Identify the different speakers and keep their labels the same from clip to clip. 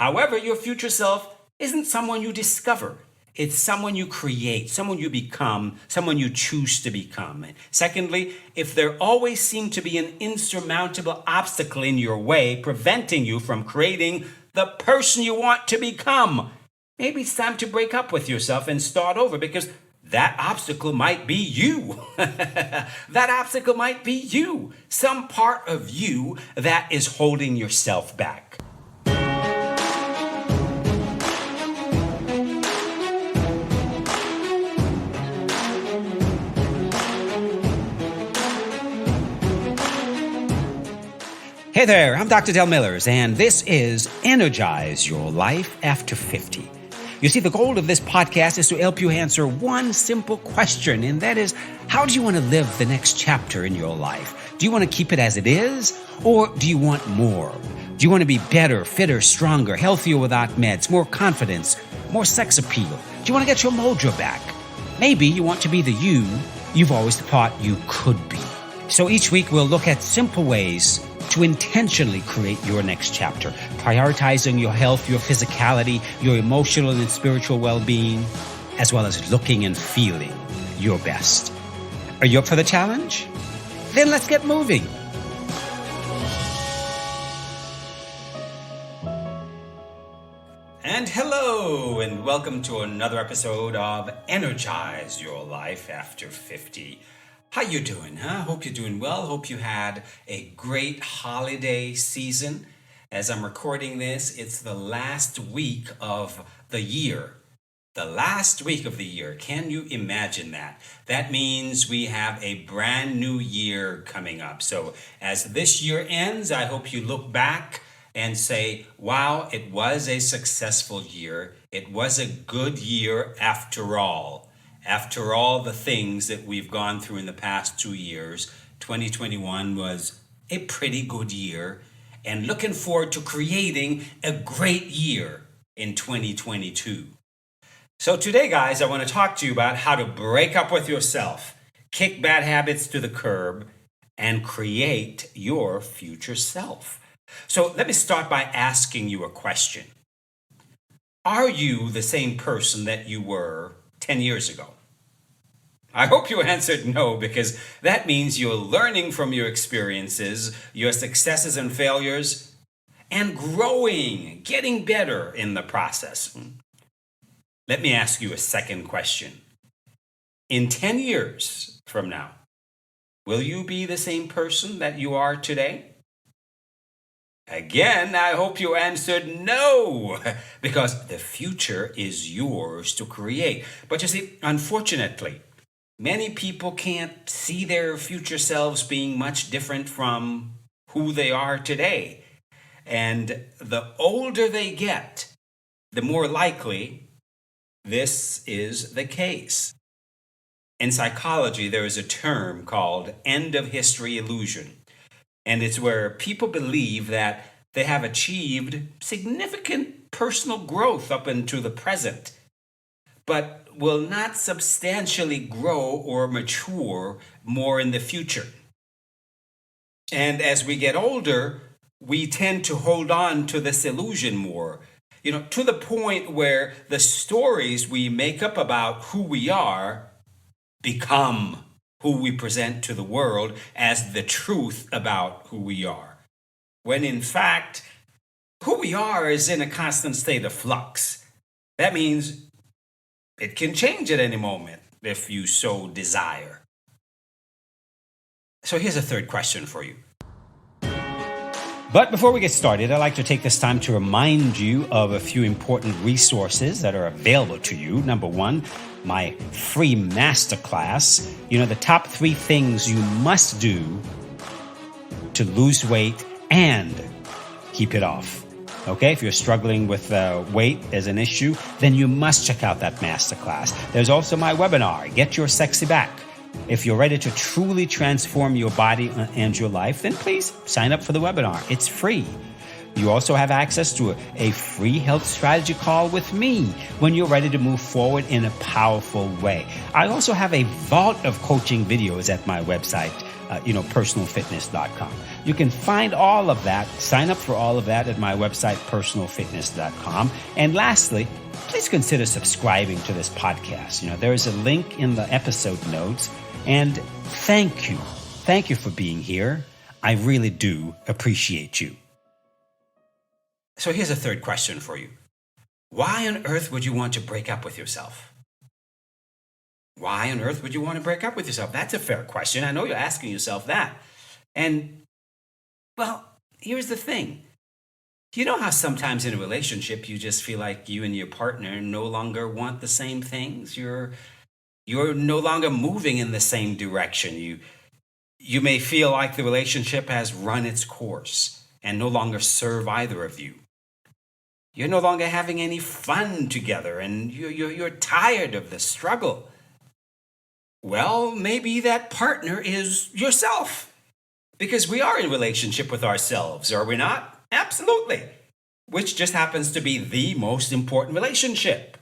Speaker 1: However, your future self isn't someone you discover. It's someone you create, someone you become, someone you choose to become. And secondly, if there always seems to be an insurmountable obstacle in your way preventing you from creating the person you want to become, maybe it's time to break up with yourself and start over, because that obstacle might be you. That obstacle might be you. Some part of you that is holding yourself back. Hey there, I'm Dr. Del Millers, and this is Energize Your Life After 50. You see, the goal of this podcast is to help you answer one simple question, and that is, how do you want to live the next chapter in your life? Do you want to keep it as it is, or do you want more? Do you want to be better, fitter, stronger, healthier without meds, more confidence, more sex appeal? Do you want to get your mojo back? Maybe you want to be the you you've always thought you could be. So each week we'll look at simple ways to intentionally create your next chapter, prioritizing your health, your physicality, your emotional and spiritual well-being, as well as looking and feeling your best. Are you up for the challenge? Then let's get moving. And hello, and welcome to another episode of Energize Your Life After 50. How you doing, huh? Hope you're doing well. Hope you had a great holiday season. As I'm recording this, it's the last week of the year. The last week of the year. Can you imagine that? That means we have a brand new year coming up. So as this year ends, I hope you look back and say, wow, it was a successful year. It was a good year after all. After all the things that we've gone through in the past 2 years, 2021 was a pretty good year, and looking forward to creating a great year in 2022. So today, guys, I want to talk to you about how to break up with yourself, kick bad habits to the curb, and create your future self. So let me start by asking you a question. Are you the same person that you were 10 years ago? I hope you answered no, because that means you're learning from your experiences, your successes and failures, and growing, getting better in the process. Let me ask you a second question. In 10 years from now, will you be the same person that you are today? Again, I hope you answered no, because the future is yours to create. But you see, unfortunately, many people can't see their future selves being much different from who they are today. And the older they get, the more likely this is the case. In psychology, there is a term called end of history illusion. And it's where people believe that they have achieved significant personal growth up into the present, but will not substantially grow or mature more in the future. And as we get older, we tend to hold on to this illusion more, to the point where the stories we make up about who we are become who we present to the world as the truth about who we are. When in fact, who we are is in a constant state of flux. That means it can change at any moment if you so desire. So here's a third question for you. But before we get started, I'd like to take this time to remind you of a few important resources that are available to you. Number one, my free masterclass. The top 3 things you must do to lose weight and keep it off. Okay, if you're struggling with weight as an issue, then you must check out that masterclass. There's also my webinar, Get Your Sexy Back. If you're ready to truly transform your body and your life, then please sign up for the webinar. It's free. You also have access to a free health strategy call with me when you're ready to move forward in a powerful way. I also have a vault of coaching videos at my website, personalfitness.com. You can find all of that, sign up for all of that at my website, personalfitness.com. And lastly, please consider subscribing to this podcast. There is a link in the episode notes. And thank you. Thank you for being here. I really do appreciate you. So here's a third question for you. Why on earth would you want to break up with yourself? Why on earth would you want to break up with yourself? That's a fair question. I know you're asking yourself that. And, well, here's the thing. You know how sometimes in a relationship you just feel like you and your partner no longer want the same things? You're no longer moving in the same direction. You may feel like the relationship has run its course and no longer serve either of you. You're no longer having any fun together and you're tired of the struggle. Well, maybe that partner is yourself. Because we are in relationship with ourselves, are we not? Absolutely. Which just happens to be the most important relationship.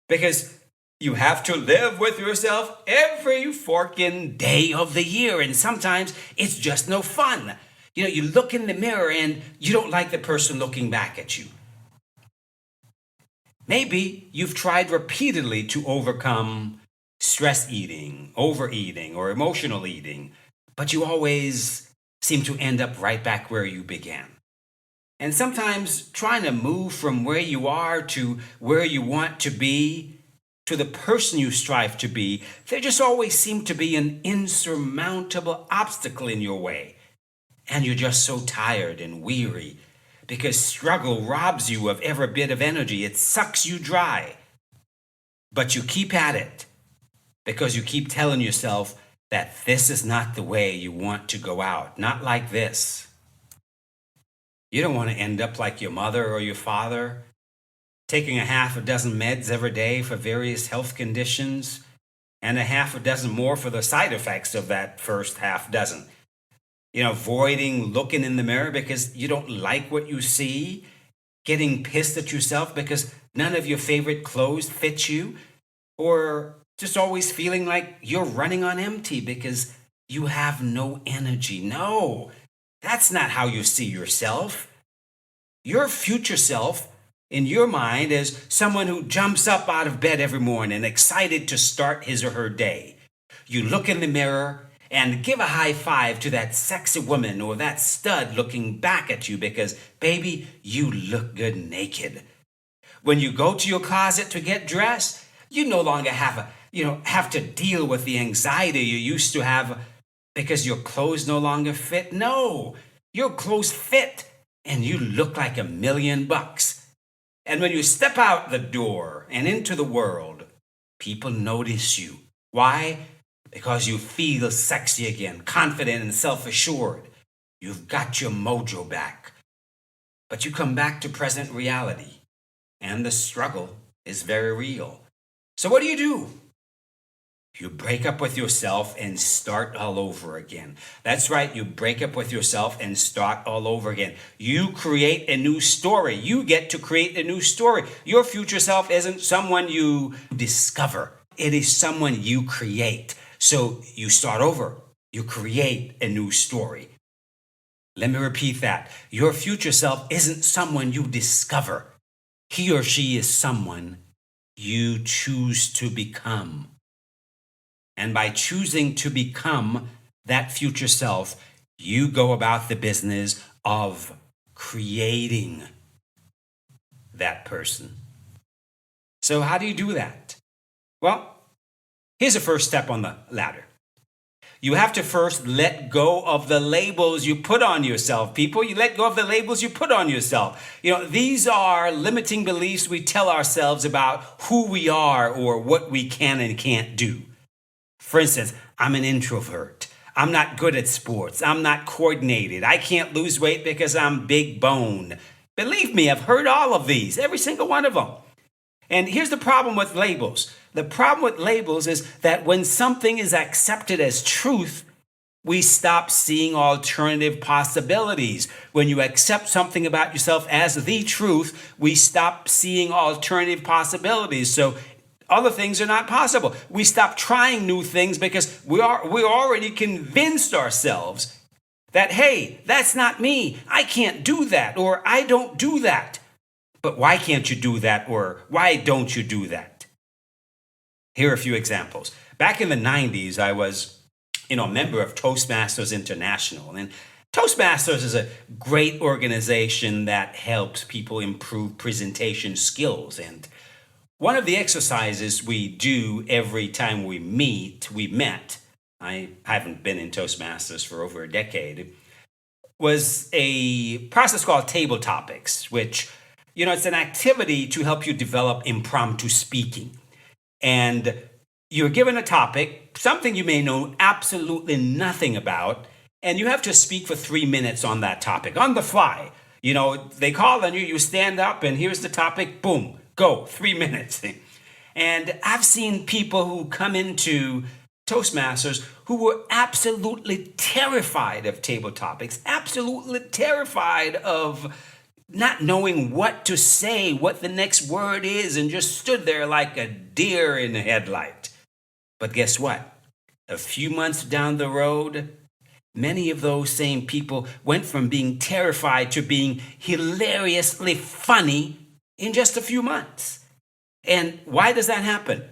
Speaker 1: Because you have to live with yourself every forking day of the year. And sometimes it's just no fun. You look in the mirror and you don't like the person looking back at you. Maybe you've tried repeatedly to overcome stress eating, overeating, or emotional eating, but you always seem to end up right back where you began. And sometimes trying to move from where you are to where you want to be, to the person you strive to be, there just always seem to be an insurmountable obstacle in your way. And you're just so tired and weary because struggle robs you of every bit of energy. It sucks you dry. But you keep at it because you keep telling yourself that this is not the way you want to go out. Not like this. You don't want to end up like your mother or your father, taking a half a dozen meds every day for various health conditions and a half a dozen more for the side effects of that first half dozen. Avoiding looking in the mirror because you don't like what you see, getting pissed at yourself because none of your favorite clothes fit you, or just always feeling like you're running on empty because you have no energy. No, that's not how you see yourself. Your future self, in your mind, is someone who jumps up out of bed every morning, excited to start his or her day. You look in the mirror and give a high five to that sexy woman or that stud looking back at you because, baby, you look good naked. When you go to your closet to get dressed, you no longer have to deal with the anxiety you used to have because your clothes no longer fit. No, your clothes fit and you look like $1,000,000. And when you step out the door and into the world, people notice you. Why? Because you feel sexy again, confident and self-assured. You've got your mojo back. But you come back to present reality, and the struggle is very real. So what do? You break up with yourself and start all over again. That's right, you break up with yourself and start all over again. You create a new story. You get to create a new story. Your future self isn't someone you discover. It is someone you create. So you start over. You create a new story. Let me repeat that. Your future self isn't someone you discover. He or she is someone you choose to become. And by choosing to become that future self, you go about the business of creating that person. So how do you do that? Well, here's the first step on the ladder. You have to first let go of the labels you put on yourself, people. You let go of the labels you put on yourself. These are limiting beliefs we tell ourselves about who we are or what we can and can't do. For instance, I'm an introvert. I'm not good at sports. I'm not coordinated. I can't lose weight because I'm big boned. Believe me, I've heard all of these, every single one of them. And here's the problem with labels. The problem with labels is that when something is accepted as truth, we stop seeing alternative possibilities. When you accept something about yourself as the truth, we stop seeing alternative possibilities. So other things are not possible. We stop trying new things because we're already convinced ourselves that, hey, that's not me. I can't do that, or I don't do that. But why can't you do that, or why don't you do that? Here are a few examples. Back in the 90s, I was, a member of Toastmasters International. And Toastmasters is a great organization that helps people improve presentation skills. And one of the exercises we do every time we met, I haven't been in Toastmasters for over a decade, was a process called table topics, which, it's an activity to help you develop impromptu speaking. And you're given a topic, something you may know absolutely nothing about, and you have to speak for 3 minutes on that topic, on the fly. They call on you, you stand up, and here's the topic, boom, go, 3 minutes. And I've seen people who come into Toastmasters who were absolutely terrified of table topics, absolutely terrified of not knowing what to say, what the next word is, and just stood there like a deer in the headlight. But guess what? A few months down the road, many of those same people went from being terrified to being hilariously funny in just a few months. And why does that happen?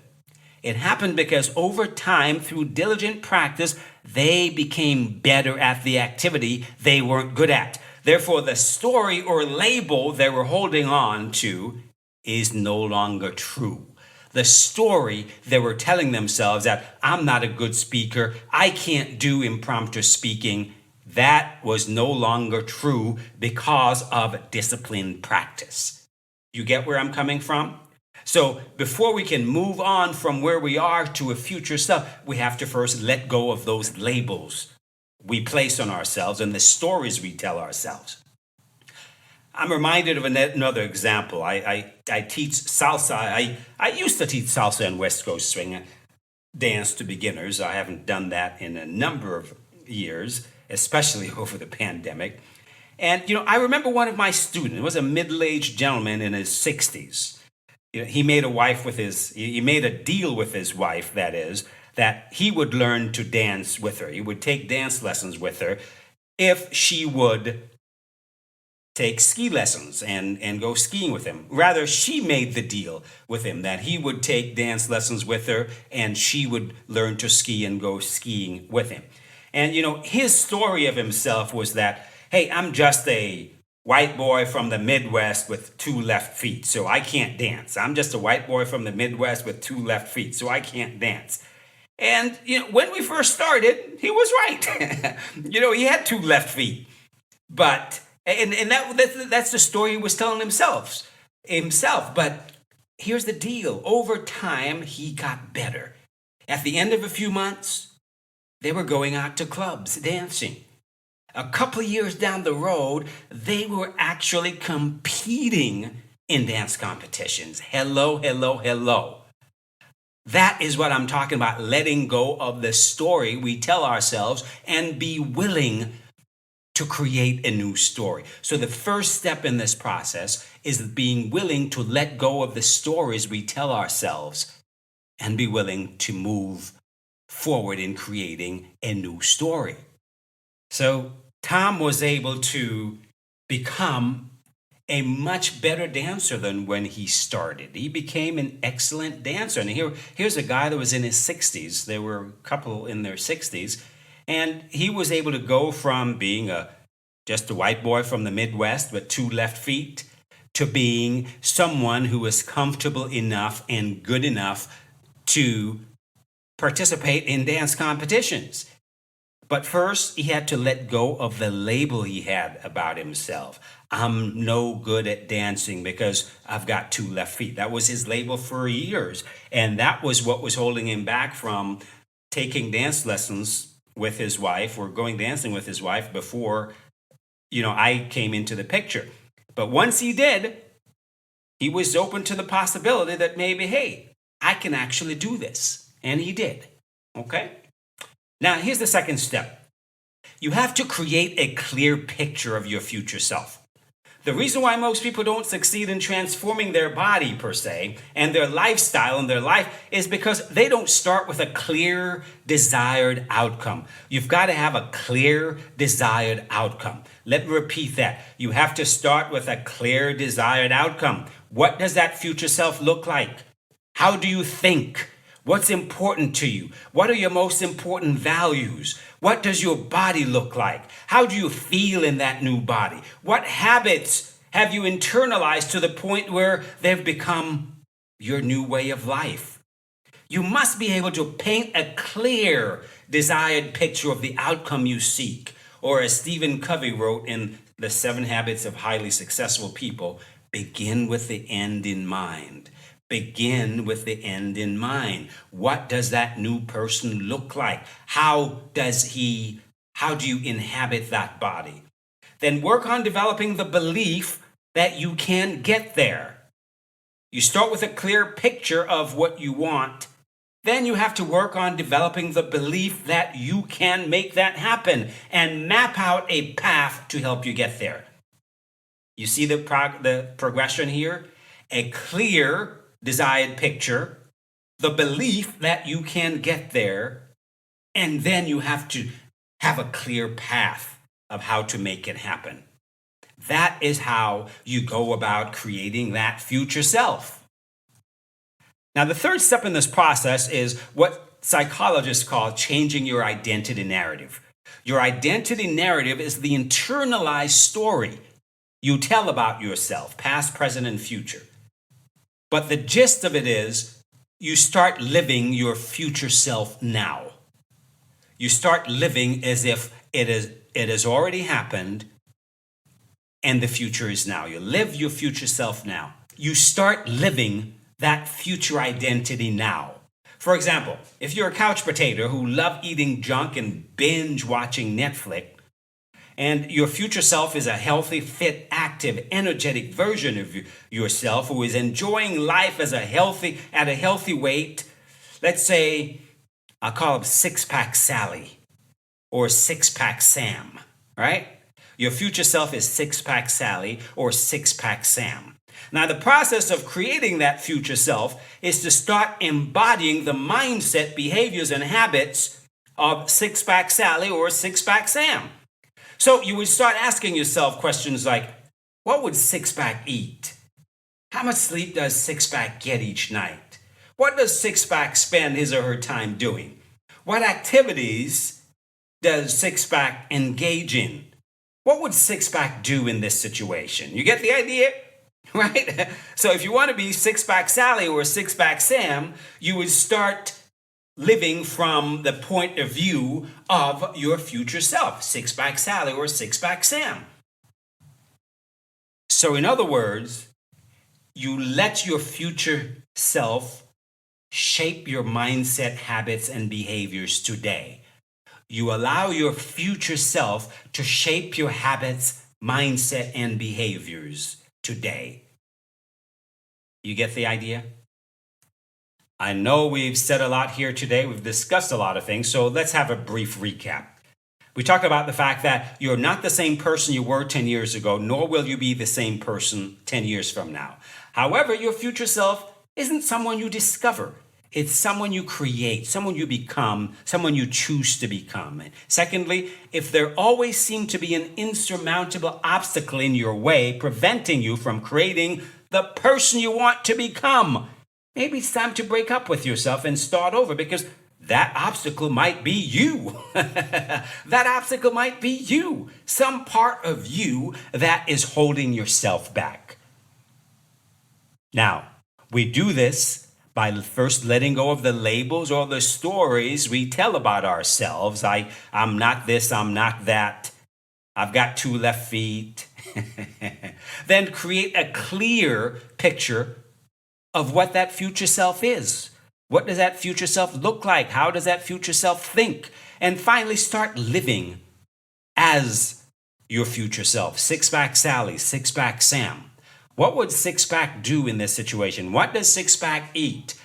Speaker 1: It happened because over time, through diligent practice, they became better at the activity they weren't good at. Therefore, the story or label they were holding on to is no longer true. The story they were telling themselves that I'm not a good speaker, I can't do impromptu speaking, that was no longer true because of disciplined practice. You get where I'm coming from? So before we can move on from where we are to a future self, we have to first let go of those labels we place on ourselves and the stories we tell ourselves. I'm reminded of another example. I teach salsa. I used to teach salsa and West Coast swing dance to beginners. I haven't done that in a number of years, especially over the pandemic. And, I remember one of my students was a middle-aged gentleman in his 60s. He made a deal with his wife, that is, that he would learn to dance with her. He would take dance lessons with her if she would take ski lessons and go skiing with him. Rather, she made the deal with him that he would take dance lessons with her and she would learn to ski and go skiing with him. And, his story of himself was that, hey, I'm just a white boy from the Midwest with 2 left feet, so I can't dance. I'm just a white boy from the Midwest with 2 left feet, so I can't dance. And, when we first started, he was right. He had 2 left feet. But, and that's the story he was telling himself. But here's the deal. Over time, he got better. At the end of a few months, they were going out to clubs, dancing. A couple of years down the road, they were actually competing in dance competitions. Hello. That is what I'm talking about, letting go of the story we tell ourselves and be willing to create a new story. So the first step in this process is being willing to let go of the stories we tell ourselves and be willing to move forward in creating a new story. So Tom was able to become a much better dancer than when he started. He became an excellent dancer. And here's a guy that was in his 60s. There were a couple in their 60s. And he was able to go from being just a white boy from the Midwest with 2 left feet to being someone who was comfortable enough and good enough to participate in dance competitions. But first, he had to let go of the label he had about himself. I'm no good at dancing because I've got 2 left feet. That was his label for years. And that was what was holding him back from taking dance lessons with his wife or going dancing with his wife before, I came into the picture. But once he did, he was open to the possibility that maybe, hey, I can actually do this. And he did. Okay? Now, here's the second step. You have to create a clear picture of your future self. The reason why most people don't succeed in transforming their body per se and their lifestyle and their life is because they don't start with a clear desired outcome. You've got to have a clear desired outcome. Let me repeat that. You have to start with a clear desired outcome. What does that future self look like? How do you think? What's important to you? What are your most important values? What does your body look like? How do you feel in that new body? What habits have you internalized to the point where they've become your new way of life? You must be able to paint a clear, desired picture of the outcome you seek. Or as Stephen Covey wrote in The 7 Habits of Highly Successful People, begin with the end in mind. Begin with the end in mind. What does that new person look like? How do you inhabit that body? Then work on developing the belief that you can get there. You start with a clear picture of what you want. Then you have to work on developing the belief that you can make that happen and map out a path to help you get there. You see the progression here? A clear desired picture, the belief that you can get there, and then you have to have a clear path of how to make it happen. That is how you go about creating that future self. Now, the third step in this process is what psychologists call changing your identity narrative. Your identity narrative is the internalized story you tell about yourself, past, present, and future. But the gist of it is you start living your future self now. You start living as if it has already happened and the future is now. You live your future self now. You start living that future identity now. For example, if you're a couch potato who love eating junk and binge watching Netflix, and your future self is a healthy, fit, active, energetic version of yourself who is enjoying life at a healthy weight. Let's say I'll call him Six-Pack Sally or Six-Pack Sam, right? Your future self is Six-Pack Sally or Six-Pack Sam. Now, the process of creating that future self is to start embodying the mindset, behaviors, and habits of Six-Pack Sally or Six-Pack Sam. So you would start asking yourself questions like, what would Six-Pack eat? How much sleep does Six-Pack get each night? What does Six-Pack spend his or her time doing? What activities does Six-Pack engage in? What would Six-Pack do in this situation? You get the idea? Right? So if you want to be Six-Pack Sally or Six-Pack Sam, you would start living from the point of view of your future self, Six-Pack Sally or Six-Pack Sam. So in other words, you let your future self shape your mindset, habits, and behaviors today. You allow your future self to shape your habits, mindset, and behaviors today. You get the idea? I know we've said a lot here today. We've discussed a lot of things. So let's have a brief recap. We talked about the fact that you're not the same person you were 10 years ago, nor will you be the same person 10 years from now. However, your future self isn't someone you discover. It's someone you create, someone you become, someone you choose to become. Secondly, if there always seems to be an insurmountable obstacle in your way preventing you from creating the person you want to become, maybe it's time to break up with yourself and start over, because that obstacle might be you. That obstacle might be you. Some part of you that is holding yourself back. Now, we do this by first letting go of the labels or the stories we tell about ourselves. I'm not this, I'm not that. I've got 2 left feet. Then create a clear picture of what that future self is. What does that future self look like? How does that future self think? And finally, start living as your future self. Six-Pack Sally, Six-Pack Sam. What would Six-Pack do in this situation? What does Six-Pack eat?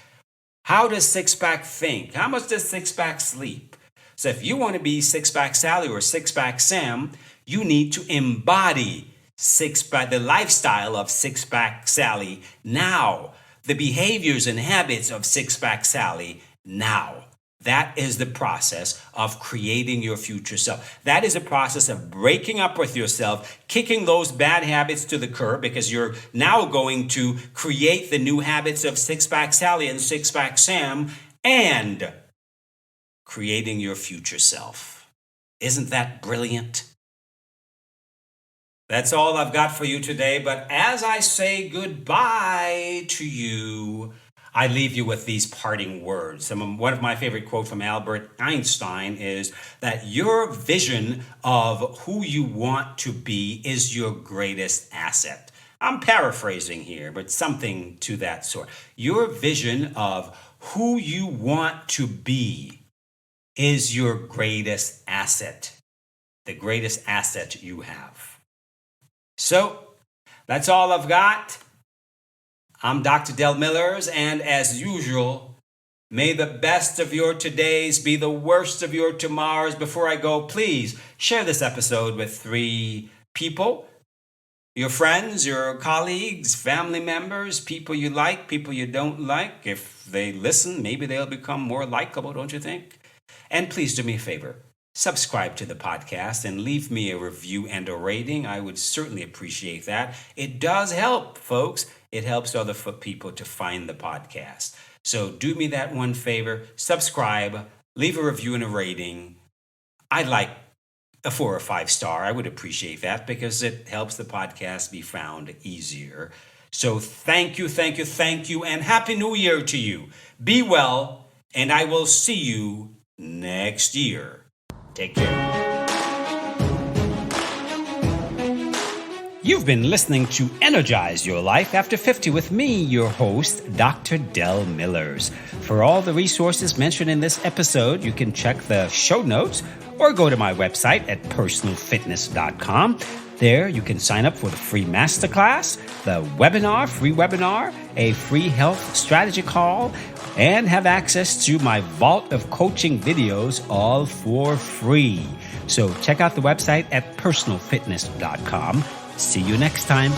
Speaker 1: How does Six-Pack think? How much does Six-Pack sleep? So if you want to be Six-Pack Sally or Six-Pack Sam, you need to embody the lifestyle of Six-Pack Sally now. The behaviors and habits of Six-Pack Sally now. That is the process of creating your future self. That is a process of breaking up with yourself, kicking those bad habits to the curb, because you're now going to create the new habits of Six-Pack Sally and Six-Pack Sam, and creating your future self. Isn't that brilliant? That's all I've got for you today, but as I say goodbye to you, I leave you with these parting words. One of my favorite quotes from Albert Einstein is that your vision of who you want to be is your greatest asset. I'm paraphrasing here, but something to that sort. Your vision of who you want to be is your greatest asset, the greatest asset you have. So, that's all I've got. I'm Dr. Del Millers, and as usual, may the best of your todays be the worst of your tomorrows. Before I go, please share this episode with 3 people. Your friends, your colleagues, family members, people you like, people you don't like. If they listen, maybe they'll become more likable, don't you think? And please do me a favor. Subscribe to the podcast and leave me a review and a rating. I would certainly appreciate that. It does help, folks. It helps other people to find the podcast. So do me that one favor. Subscribe, leave a review and a rating. I'd like a 4 or 5 star. I would appreciate that because it helps the podcast be found easier. So thank you, and Happy New Year to you. Be well, and I will see you next year. Take care. You've been listening to Energize Your Life After 50 with me, your host, Dr. Del Millers. For all the resources mentioned in this episode, you can check the show notes or go to my website at personalfitness.com. There, you can sign up for the free masterclass, the free webinar, a free health strategy call, and have access to my vault of coaching videos, all for free. So check out the website at personalfitness.com. See you next time.